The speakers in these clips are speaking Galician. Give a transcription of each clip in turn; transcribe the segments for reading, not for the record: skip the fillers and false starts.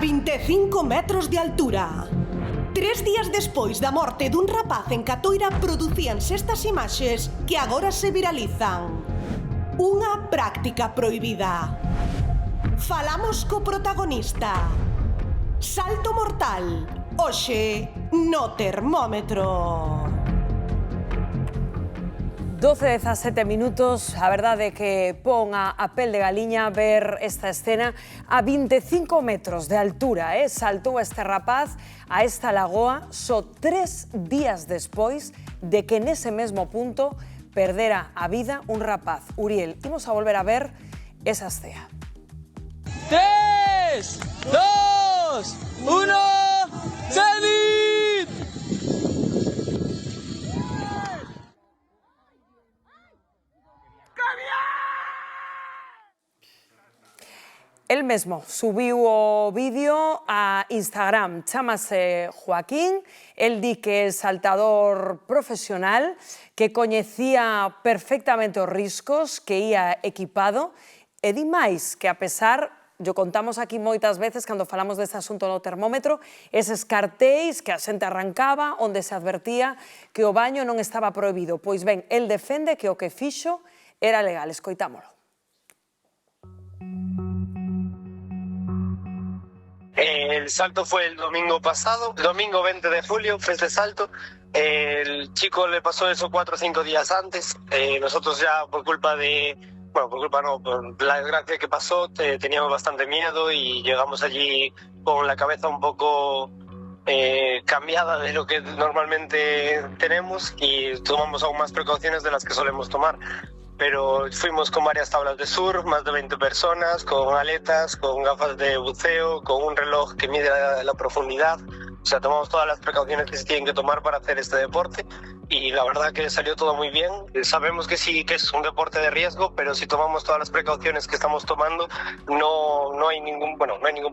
25 metros de altura. 3 días despois da morte dun rapaz en Catoira producíanse estas imaxes que agora se viralizan. Unha práctica prohibida. Falamos co protagonista. Salto mortal. Hoxe no termómetro. 12:17 minutos, a verdade é que pon a pel de galiña ver esta escena a 25 metros de altura, saltou este rapaz a esta lagoa só 3 días despois de que nese mesmo punto perdera a vida un rapaz. Uriel, imos a volver a ver esa escena. 3, 2, 1, ¡seguid! El mesmo subiu o vídeo a Instagram, chámase Joaquín, el di que é saltador profesional, que coñecía perfectamente os riscos, que ia equipado, e di máis que a pesar, yo contamos aquí moitas veces cando falamos deste asunto no termómetro, eses cartéis que a xente arrancaba onde se advertía que o baño non estaba prohibido. Pois ben, el defende que o que fixo era legal, escoitámolo. El salto fue el domingo pasado, domingo 20 de julio fue este salto. El chico le pasó eso 4 o 5 días antes. Nosotros ya por culpa de... Bueno, por culpa no, por la desgracia que pasó, teníamos bastante miedo y llegamos allí con la cabeza un poco cambiada de lo que normalmente tenemos y tomamos aún más precauciones de las que solemos tomar. Pero fuimos con varias tablas de surf, más de 20 personas, con aletas, con gafas de buceo, con un reloj que mide la profundidad. O sea, tomamos todas las precauciones que se tienen que tomar para hacer este deporte y la verdad que salió todo muy bien. Sabemos que sí que es un deporte de riesgo, pero si tomamos todas las precauciones que estamos tomando no hay ningún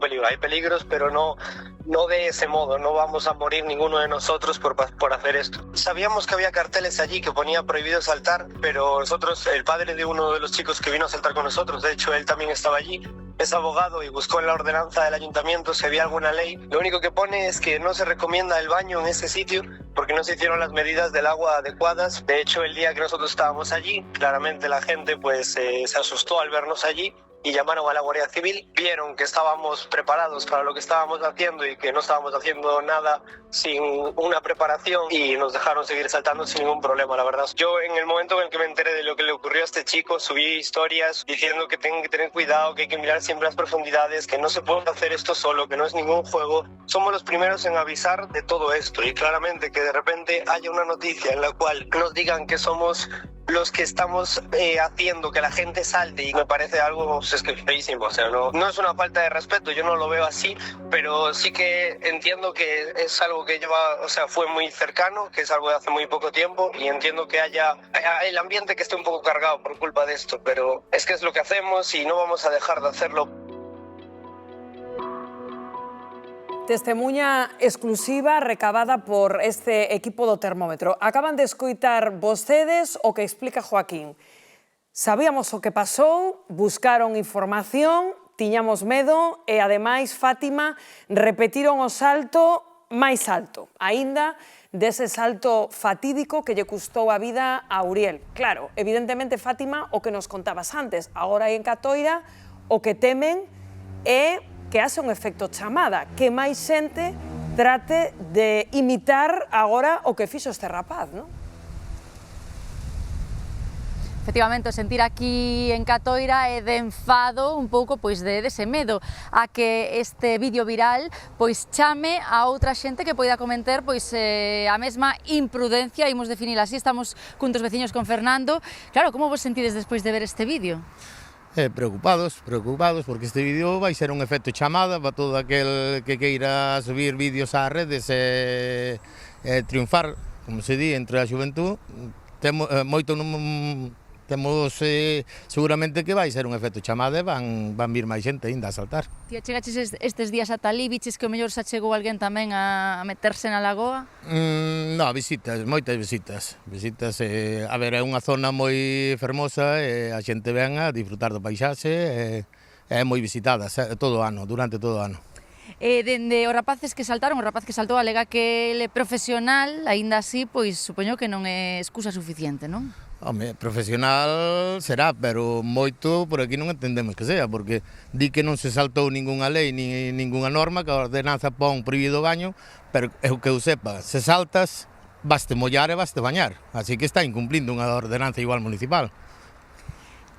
peligro. Hay peligros, pero no de ese modo. No vamos a morir ninguno de nosotros por hacer esto. Sabíamos que había carteles allí que ponía prohibido saltar, pero nosotros, el padre de uno de los chicos que vino a saltar con nosotros, de hecho él también estaba allí, es abogado y buscó en la ordenanza del ayuntamiento si había alguna ley. Lo único que pone es que no se recomienda el baño en ese sitio porque no se hicieron las medidas del agua adecuadas. De hecho, el día que nosotros estábamos allí, claramente la gente se asustó al vernos allí y llamaron a la Guardia Civil. Vieron que estábamos preparados para lo que estábamos haciendo y que no estábamos haciendo nada sin una preparación y nos dejaron seguir saltando sin ningún problema, la verdad. Yo en el momento en el que me enteré de lo que le ocurrió a este chico, subí historias diciendo que tengo que tener cuidado, que hay que mirar siempre las profundidades, que no se puede hacer esto solo, que no es ningún juego. Somos los primeros en avisar de todo esto y claramente que de repente haya una noticia en la cual nos digan que somos los que estamos haciendo que la gente salte y me parece algo es que feísimo, o sea, no es una falta de respeto, yo no lo veo así, pero sí que entiendo que es algo que fue muy cercano, que es algo de hace muy poco tiempo y entiendo que haya el ambiente que esté un poco cargado por culpa de esto, pero es que es lo que hacemos y no vamos a dejar de hacerlo. Testemuña exclusiva recabada por este equipo do termómetro. Acaban de escoitar vostedes o que explica Joaquín. Sabíamos o que pasou, buscaron información, tiñamos medo e, ademais, Fátima, repetiron o salto máis alto, aínda dese salto fatídico que lle custou a vida a Uriel. Claro, evidentemente, Fátima, o que nos contabas antes, agora en Catoira, o que temen é que hace un efecto chamada, que máis xente trate de imitar agora o que fixo este rapaz, non? Efectivamente, o sentir aquí en Catoira é de enfado un pouco pois dese medo a que este vídeo viral pois chame a outra xente que poida cometer pois a mesma imprudencia, imos definir así. Estamos cun dos veciños con Fernando. Claro, como vos sentides despois de ver este vídeo? Preocupados, porque este vídeo vai ser un efecto chamada para todo aquel que queira subir vídeos ás redes e triunfar, como se di, entre a xuventud. Temos seguramente que vai ser un efecto chamada e van vir máis xente ainda a saltar. Ti chegaches estes días ata ali, viches que o mellor se achegou alguén tamén a meterse na lagoa? No, visitas, moitas visitas. A ver, é unha zona moi fermosa e a xente ven a disfrutar do paisaxe, é moi visitada todo o ano, durante todo o ano. Dende os rapaces que saltaron, o rapaz que saltou alega que ele é profesional, aínda así, pois supoño que non é excusa suficiente, non? Home, profesional será, pero moito por aquí non entendemos que sea, porque di que non se saltou ningunha lei, nin ningunha norma, que a ordenanza pon prohibido o baño, pero é o que eu sepa, se saltas, vaste mollar e vaste bañar, así que está incumplindo unha ordenanza igual municipal.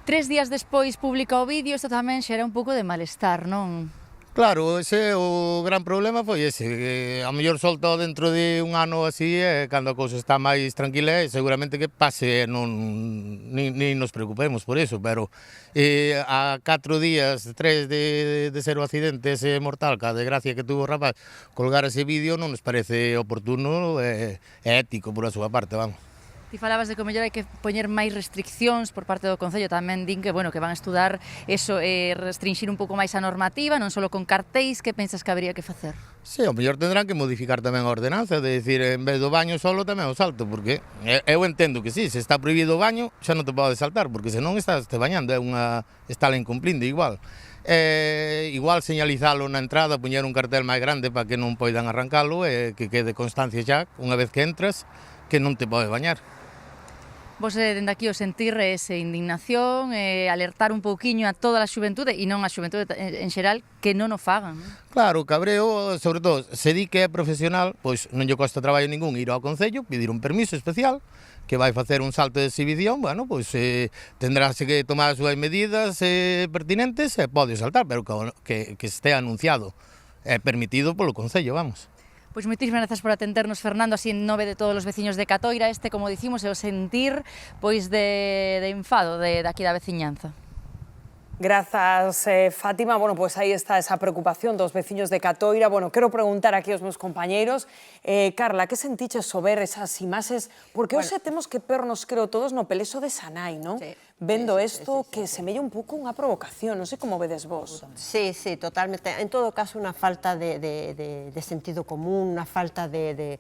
3 días despois publica o vídeo, isto tamén xera un pouco de malestar, non? Claro, ese o gran problema foi ese, que a mellor solto dentro de un ano así, cando a cousa está máis tranquila, seguramente que pase, nin nos preocupemos por eso, pero a 4 días, 3 de ser o accidente ese mortal, ca desgracia que tuvo o rapaz, colgar ese vídeo non nos parece oportuno e ético por a súa parte, vamos. Ti falabas de que o mellor hai que poñer máis restriccións por parte do Concello, tamén din que, bueno, que van a estudar eso, restringir un pouco máis a normativa, non só con cartéis, que pensas que habría que facer? Sí, ao mellor tendrán que modificar tamén a ordenanza, de decir, en vez do baño solo tamén o salto, porque eu entendo que sí, se está prohibido o baño, xa non te podes saltar, porque senón estás te bañando, está incumplindo igual. Igual señalizalo na entrada, poñer un cartel máis grande para que non poidan arrancalo, e que quede constancia xa, unha vez que entras, que non te podes bañar. Vos dende aquí o sentir esa indignación, alertar un pouquiño a toda a xuventude, e non a xuventude en xeral, que non o fagan. Claro, o cabreo, sobre todo, se di que é profesional, pois non lle costa traballo ningún ir ao Concello, pedir un permiso especial, que vai facer un salto de exhibición, bueno, pois tendráse que tomar as súas medidas pertinentes e pode saltar, pero que este anunciado, é permitido polo Concello, vamos. Pois moitísimas grazas por atendernos, Fernando, así en nome de todos os veciños de Catoira, como dicimos, é o sentir pois de enfado de aquí da veciñanza. Grazas, Fátima. Bueno, pues aí está esa preocupación dos veciños de Catoira. Bueno, quero preguntar aquí aos meus compañeiros. Carla, que sentiches ao ver esas imaxes? Porque hoxe temos que pernos, creo, todos no pelexo de Sanai, non? Sí. Vendo isto que semella un pouco unha provocación, non sei como vedes vos. Sí, sí, totalmente. En todo caso, unha falta de sentido común, unha falta de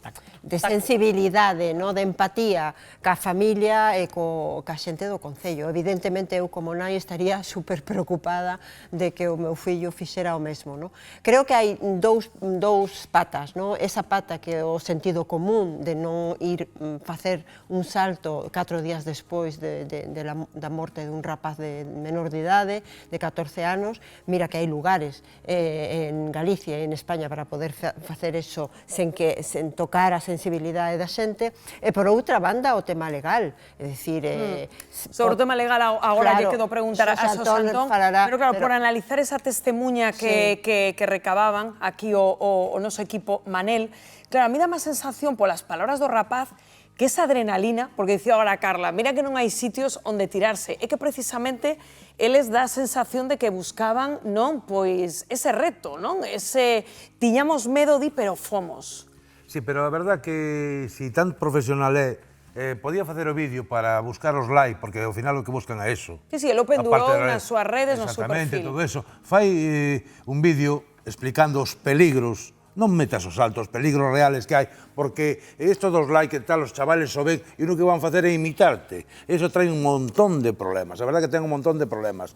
sensibilidade, no? De empatía ca familia e ca xente do Concello. Evidentemente, eu como nai estaría super preocupada de que o meu fillo fixera o mesmo, no? Creo que hai dous patas, no? Esa pata que é o sentido común de non ir facer un salto 4 días despois da morte dun rapaz de menor de idade, de 14 anos. Mira que hai lugares en Galicia e en España para poder facer eso sen tocar a sensibilidade da xente. E por outra banda, o tema legal, é dicir... Sobre o tema legal, agora lle quedo preguntar a Xosé Antón, pero claro, por analizar esa testemunha que recababan aquí o noso equipo Manel, claro, a mí dá má sensación polas palabras do rapaz que esa adrenalina, porque dicía agora Carla, mira que non hai sitios onde tirarse, é que precisamente eles dá a sensación de que buscaban, non, pois ese reto, non? Ese tiñamos medo pero fomos. Sí, pero a verdad que si tan profesional podía facer o vídeo para buscar os like, porque ao final o que buscan é eso. Sí, ele o pendurou nas súas redes, no seu perfil. Exactamente, todo eso. Fai un vídeo explicando os peligros. Non metas os saltos, os peligros reales que hai, porque isto dos likes e tal, os chavales o ven e o que van facer é imitarte. Eso trae un montón de problemas, a verdad que ten un montón de problemas.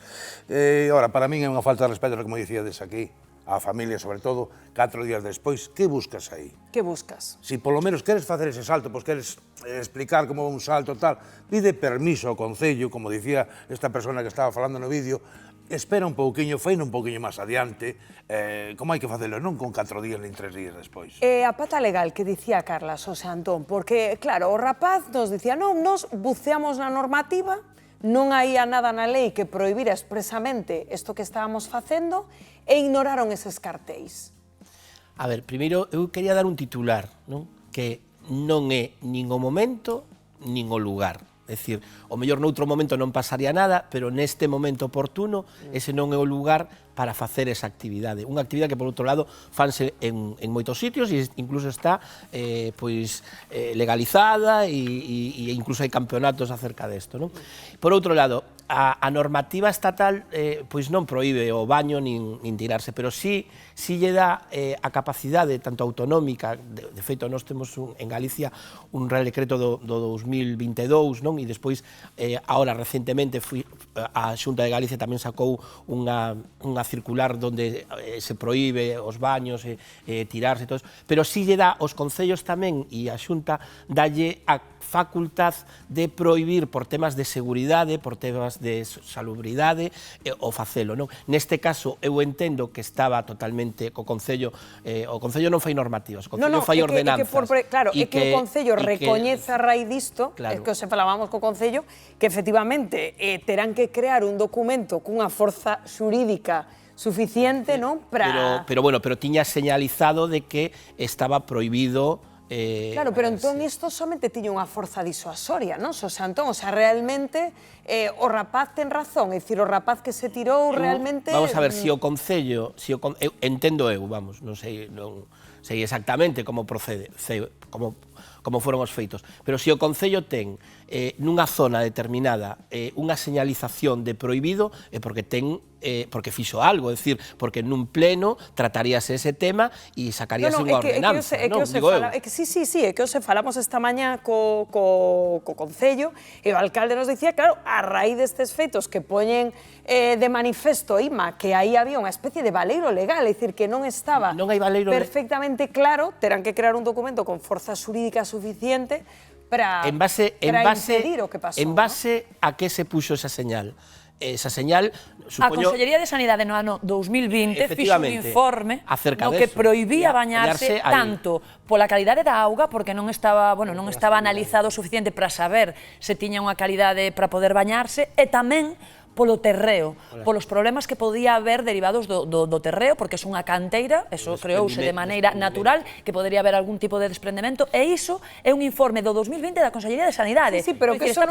Ora, para min é unha falta de respeto, como dicíades aquí, a familia, sobre todo, 4 días despois, que buscas aí? Que buscas? Si polo menos queres facer ese salto, pois queres explicar como un salto tal, pide permiso ao Concello, como dicía esta persona que estaba falando no vídeo, espera un pouquiño, faino un pouquiño máis adiante, como hai que facelo, non con 4 días nin 3 días despois. A pata legal que dicía Carla, Xosé Antón, porque, claro, o rapaz nos dicía, non, nos buceamos na normativa, non había nada na lei que prohibira expresamente isto que estábamos facendo e ignoraron eses cartéis. A ver, primeiro, eu quería dar un titular, non? Que non é nin o momento, nin o lugar. É dicir, o mellor noutro momento non pasaría nada, pero neste momento oportuno, ese non é o lugar para facer esa actividade. Unha actividade que, por outro lado, fanse en moitos sitios e incluso está legalizada e incluso hai campeonatos acerca desto, non? Por outro lado, a normativa estatal pois non proíbe o baño nin tirarse, pero sí lle dá a capacidade tanto autonómica, de feito nós temos en Galicia un Real Decreto do 2022, non? E despois, agora recentemente, a Xunta de Galicia tamén sacou unha circular onde se proíbe os baños, tirarse e todo, pero sí lle dá aos concellos tamén, e a Xunta dalle a facultad de prohibir por temas de seguridade, por temas de salubridade, o facelo, non? Neste caso, eu entendo que estaba totalmente co Concello, o Concello non fai normativas, o Concello fai ordenanzas. Claro, é que o Concello recoñece a raíz disto, é que se falábamos co Concello, que efectivamente terán que crear un documento cunha forza xurídica suficiente, non? Pero tiña señalizado de que estaba prohibido. Claro, pero entón isto somente tiña unha forza disuasoria, non, Xosé Antón? O sea, realmente o rapaz ten razón, é dicir, o rapaz que se tirou realmente... Vamos a ver, se o Concello, entendo eu, vamos, non sei exactamente como procede, como foron os feitos, pero se o Concello ten nunha zona determinada unha señalización de prohibido é porque fixo algo, é dicir, porque nun pleno trataríase ese tema e sacaríase unha ordenanza, non? Digo eu. Sí, é que se falamos esta mañá co Concello e o alcalde nos dicía, claro, a raíz destes feitos que poñen de manifesto IMA que aí había unha especie de baleiro legal, é dicir, que non estaba perfectamente claro, terán que crear un documento con forza xurídica suficiente para impedir o que pasou. En base a que se puxo esa señal? Esa señal, supoño... A Consellería de Sanidade no ano 2020 fixo un informe no que prohibía bañarse tanto pola calidade da auga, porque non estaba analizado o suficiente para saber se tiña unha calidade para poder bañarse, e tamén polo terreo, polos problemas que podía haber derivados do terreo, porque é unha canteira, eso creouse de maneira natural, que podería haber algún tipo de desprendemento, e iso é un informe do 2020 da Consellería de Sanidade. Sí, pero que eso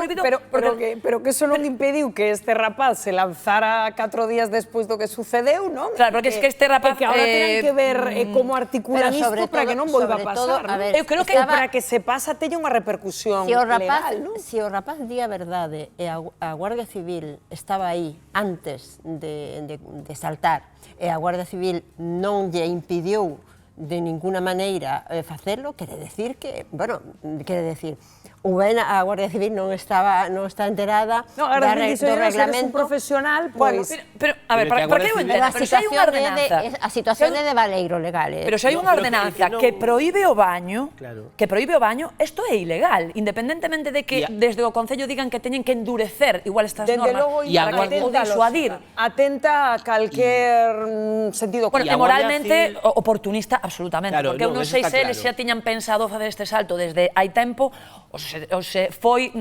non impediu que este rapaz se lanzara 4 días despois do que sucedeu, non? Claro, porque é que este rapaz... Que agora terán que ver como articulan isto para que non volva a pasar. Eu creo que para que se pasa teña unha repercusión legal, non? Se o rapaz di a verdade e a Guardia Civil estaba aí antes de saltar e a Guardia Civil non lle impediu de ninguna maneira facelo, quere decir que, a Guardia Civil non está enterada do reglamento. Un profesional, pois... Pero, a ver, para que eu entenda, pero se hai unha ordenanza... A situación é de baleiro legal. Pero se hai unha ordenanza que proíbe o baño, isto é ilegal, independentemente de que desde o Concello digan que teñen que endurecer igual estas normas ou disuadir. Atenta a calquer sentido común. Bueno, moralmente oportunista absolutamente, porque eu non sei se eles xa tiñan pensado facer este salto desde hai tempo ou se foi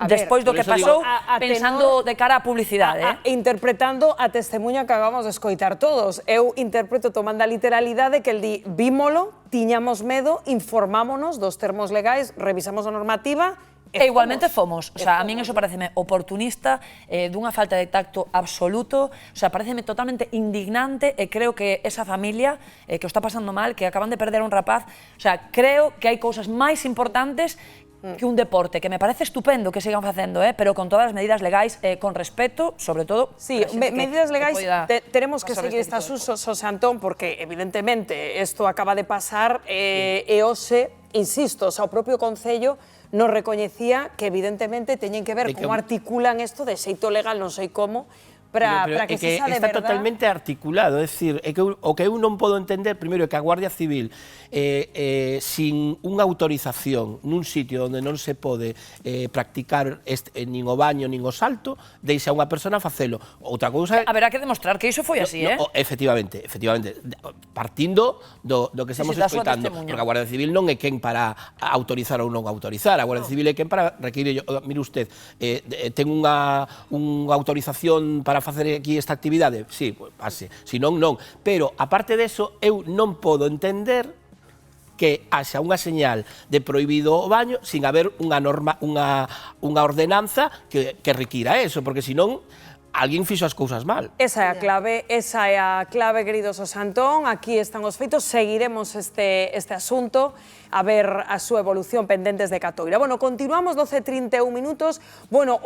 despois do que pasou pensando de cara á publicidade. Interpretando a testemunha que acabamos de escoitar todos. Eu interpreto tomando a literalidade que el di vímolo, tiñamos medo, informámonos dos termos legais, revisamos a normativa. E igualmente fomos, o sea, a min eso pareceme oportunista, dunha falta de tacto absoluto, o sea, pareceme totalmente indignante e creo que esa familia que o está pasando mal, que acaban de perder a un rapaz, o sea, creo que hai cousas máis importantes que un deporte, que me parece estupendo que sigan facendo, pero con todas as medidas legais, con respeto, sobre todo... Sí, medidas legais, tenemos que seguir estas usos, Xosé Antón, porque evidentemente isto acaba de pasar e hoxe, insisto, o propio Concello nos recoñecía que evidentemente teñen que ver como articulan isto de xeito legal, non sei como, para que se xa de verdad... Está totalmente articulado, é dicir, o que eu non podo entender, primeiro, é que a Guardia Civil, sin unha autorización nun sitio onde non se pode practicar nin o baño nin o salto, deixa a unha persona facelo. Outra cousa... Haberá que demostrar que iso foi así, Efectivamente, partindo do que estamos escoitando, porque a Guardia Civil non é quen para autorizar ou non autorizar, a Guardia Civil é quen para requirir, mire usted, ten unha autorización para facer aquí esta actividade? Sí, pase, si non, non. Pero, aparte deso, eu non podo entender que haxa unha señal de prohibido o baño sin haber unha norma, unha ordenanza que requira eso, porque senón alguén fixo as cousas mal. Esa é a clave, querido Xosé Antón, aquí están os feitos, seguiremos este asunto, a ver a súa evolución pendentes de Catoira. Bueno, continuamos 12:31 minutos. Bueno,